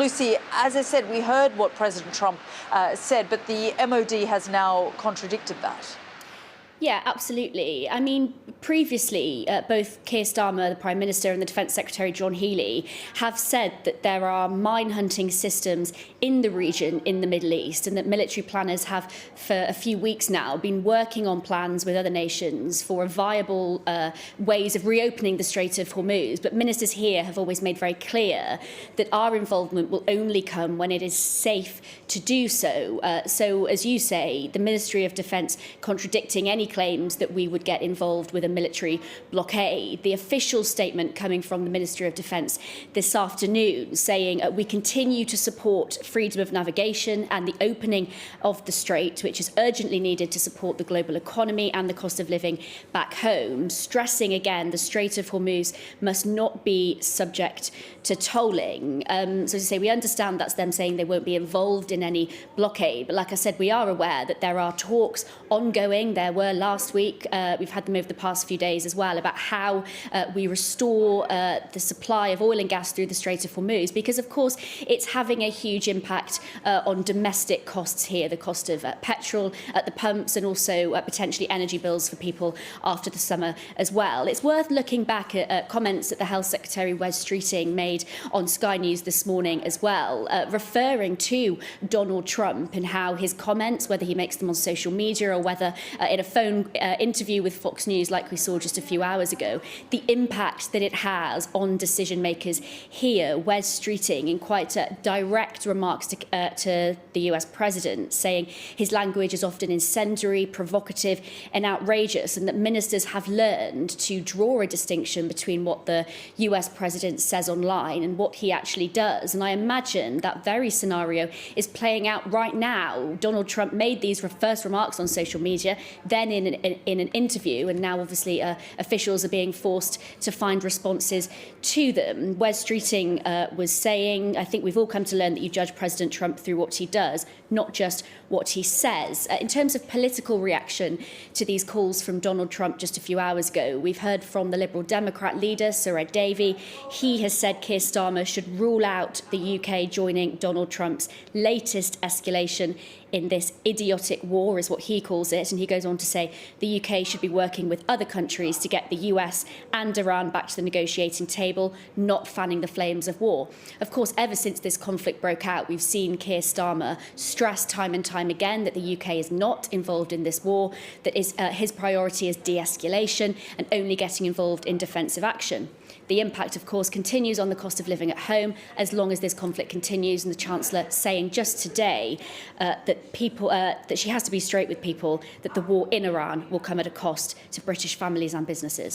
Lucy, as I said, we heard what President Trump said, but the MOD has now contradicted that. Yeah, absolutely. I mean, previously, both Keir Starmer, the Prime Minister, and the Defence Secretary, John Healey, have said that there are mine hunting systems in the region in the Middle East, and that military planners have, for a few weeks now, been working on plans with other nations for viable ways of reopening the Strait of Hormuz. But ministers here have always made very clear that our involvement will only come when it is safe to do so. So, as you say, the Ministry of Defence contradicting any claims that we would get involved with a military blockade. The official statement coming from the Ministry of Defence this afternoon saying we continue to support freedom of navigation and the opening of the strait, which is urgently needed to support the global economy and the cost of living back home, stressing again the Strait of Hormuz must not be subject to tolling. So as I say, we understand that's them saying they won't be involved in any blockade, but like I said, we are aware that there are talks ongoing. There were last week, we've had them over the past few days as well, about how we restore the supply of oil and gas through the Strait of Hormuz, because of course it's having a huge impact on domestic costs here, the cost of petrol at the pumps and also potentially energy bills for people after the summer as well. It's worth looking back at comments that the Health Secretary Wes Streeting made on Sky News this morning as well, referring to Donald Trump and how his comments, whether he makes them on social media or whether in a phone interview with Fox News like we saw just a few hours ago, the impact that it has on decision makers here. Wes Streeting in quite direct remarks to the US president, saying his language is often incendiary, provocative and outrageous, and that ministers have learned to draw a distinction between what the US president says online and what he actually does. And I imagine that very scenario is playing out right now. Donald Trump made these first remarks on social media, then in an interview, and now obviously officials are being forced to find responses to them. Wes Streeting was saying, I think we've all come to learn that you judge President Trump through what he does, not just what he says. In terms of political reaction to these calls from Donald Trump just a few hours ago, we've heard from the Liberal Democrat leader, Sir Ed Davey. He has said Keir Starmer should rule out the UK joining Donald Trump's latest escalation in this idiotic war, is what he calls it. And he goes on to say the UK should be working with other countries to get the US and Iran back to the negotiating table, not fanning the flames of war. Of course, ever since this conflict broke out, we've seen Keir Starmer stress time and time again that the UK is not involved in this war, that his priority is de-escalation and only getting involved in defensive action. The impact, of course, continues on the cost of living at home as long as this conflict continues, and the Chancellor saying just today that she has to be straight with people, that the war in Iran will come at a cost to British families and businesses.